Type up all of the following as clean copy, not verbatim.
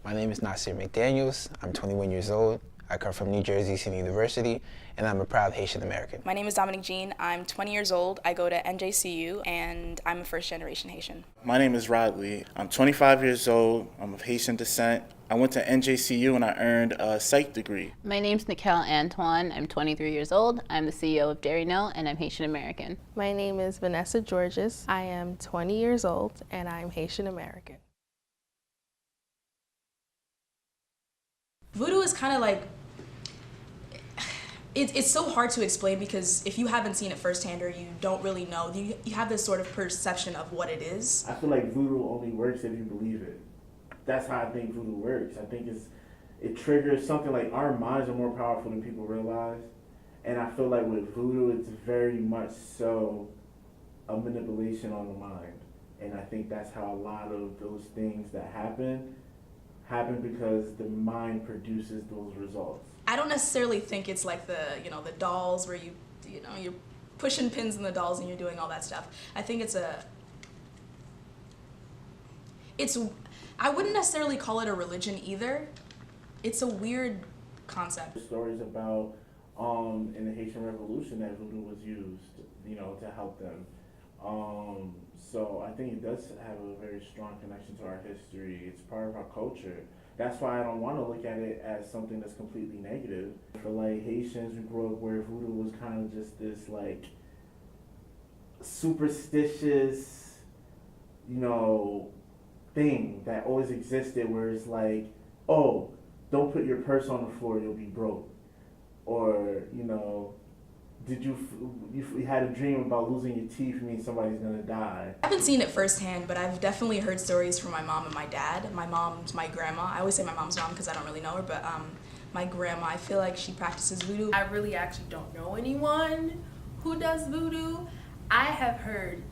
My name is Nasir McDaniels. I'm 21 years old. I come from New Jersey City University, and I'm a proud Haitian American. My name is Dominique Jean. I'm 20 years old. I go to NJCU, and I'm a first-generation Haitian. My name is Rod Lee. I'm 25 years old. I'm of Haitian descent. I went to NJCU and I earned a psych degree. My name's Nikel Antoine. I'm 23 years old. I'm the CEO of Dairy Mill, and I'm Haitian American. My name is Vanessa Georges. I am 20 years old, and I'm Haitian American. Voodoo is kind of like, it's so hard to explain because if you haven't seen it firsthand or you don't really know, you have this sort of perception of what it is. I feel like voodoo only works if you believe it. That's how I think voodoo works. I think it triggers something like our minds are more powerful than people realize. And I feel like with voodoo, it's very much so a manipulation on the mind. And I think that's how a lot of those things that happen because the mind produces those results. I don't necessarily think it's like the dolls where you're pushing pins in the dolls and you're doing all that stuff. I think I wouldn't necessarily call it a religion either. It's a weird concept. Stories about in the Haitian Revolution that voodoo was used, to help them. So I think it does have a very strong connection to our history. It's part of our culture. That's why I don't want to look at it as something that's completely negative. For like Haitians, we grew up where voodoo was kind of just this like superstitious, thing that always existed where it's like, oh, don't put your purse on the floor, you'll be broke. Or, did you had a dream about losing your teeth means somebody's gonna die. I haven't seen it firsthand, but I've definitely heard stories from my mom and my dad. My mom's my grandma. I always say my mom's mom because I don't really know her, but my grandma, I feel like she practices voodoo. I really actually don't know anyone who does voodoo. I have heard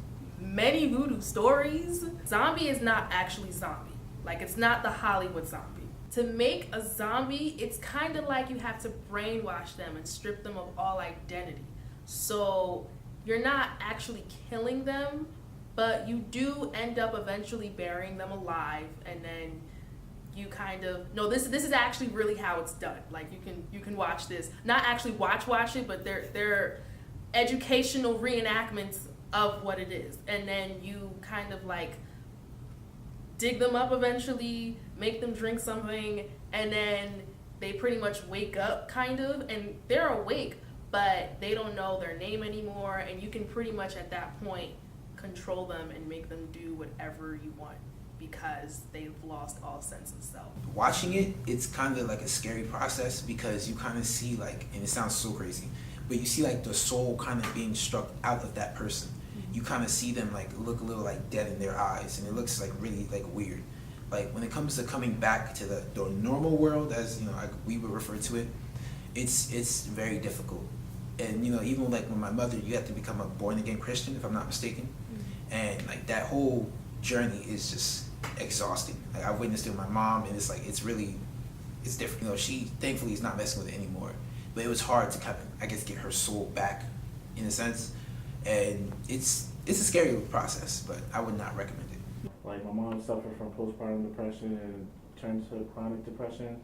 many voodoo stories. Zombie is not actually zombie. Like, it's not the Hollywood zombie. To make a zombie, it's kind of like you have to brainwash them and strip them of all identity. So you're not actually killing them, but you do end up eventually burying them alive, and then you kind of this is actually really how it's done. Like, you can watch this, not actually watch it, but they're educational reenactments of what it is, and then you kind of like dig them up eventually, make them drink something, and then they pretty much wake up kind of, and they're awake, but they don't know their name anymore, and you can pretty much at that point control them and make them do whatever you want because they've lost all sense of self. Watching it, it's kind of like a scary process because you kind of see and it sounds so crazy, but you see like the soul kind of being struck out of that person. You kind of see them like look a little like dead in their eyes, and it looks like really like weird. Like when it comes to coming back to the normal world, as we would refer to it, it's very difficult. And even like with my mother, you have to become a born again Christian, if I'm not mistaken. And like that whole journey is just exhausting. Like I witnessed it with my mom, and it's different. She thankfully is not messing with it anymore, but it was hard to kind of get her soul back, in a sense. And it's a scary process, but I would not recommend it. Like my mom suffered from postpartum depression and turned to chronic depression.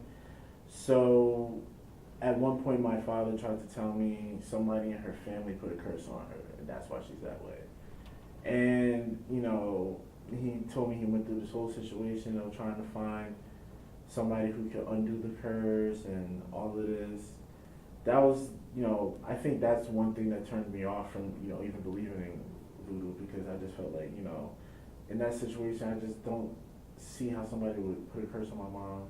So at one point my father tried to tell me somebody in her family put a curse on her, and that's why she's that way. And, he told me he went through this whole situation of trying to find somebody who could undo the curse and all of this. That was, I think that's one thing that turned me off from, even believing in voodoo, because I just felt like, in that situation, I just don't see how somebody would put a curse on my mom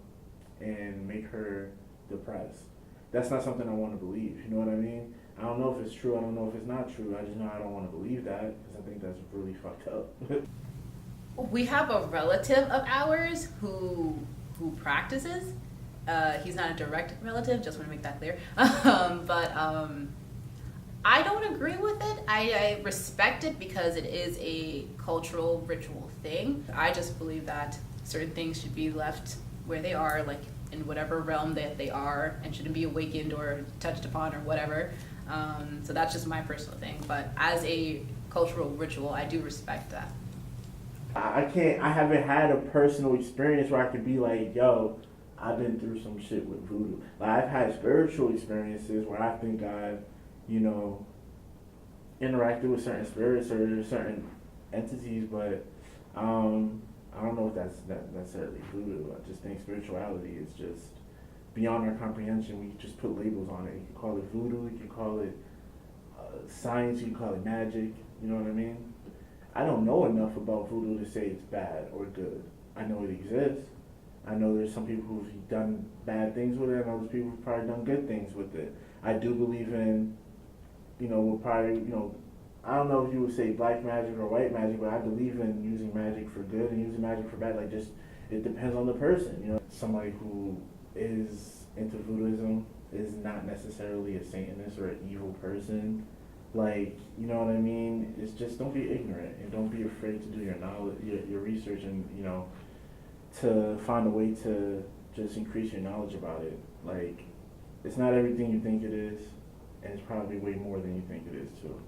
and make her depressed. That's not something I want to believe, you know what I mean? I don't know if it's true, I don't know if it's not true, I just know I don't want to believe that, because I think that's really fucked up. We have a relative of ours who practices. He's not a direct relative, just want to make that clear. But I don't agree with it. I respect it because it is a cultural ritual thing. I just believe that certain things should be left where they are, like in whatever realm that they are, and shouldn't be awakened or touched upon or whatever. So that's just my personal thing. But as a cultural ritual, I do respect that. I haven't had a personal experience where I could be like, yo, I've been through some shit with voodoo. Like, I've had spiritual experiences where I think I've, you know, interacted with certain spirits or certain entities, but I don't know if that's necessarily voodoo. I just think spirituality is just beyond our comprehension. We just put labels on it. You can call it voodoo, you can call it science, you can call it magic, you know what I mean? I don't know enough about voodoo to say it's bad or good. I know it exists. I know there's some people who've done bad things with it, and other people who've probably done good things with it. I do believe in, you know, we'll probably, you know, I don't know if you would say black magic or white magic, but I believe in using magic for good and using magic for bad. Like, just, it depends on the person, you know. Somebody who is into voodooism is not necessarily a Satanist or an evil person. Like, you know what I mean? It's just, don't be ignorant and don't be afraid to do your knowledge, your research, and, you know, to find a way to just increase your knowledge about it. Like, it's not everything you think it is, and it's probably way more than you think it is too.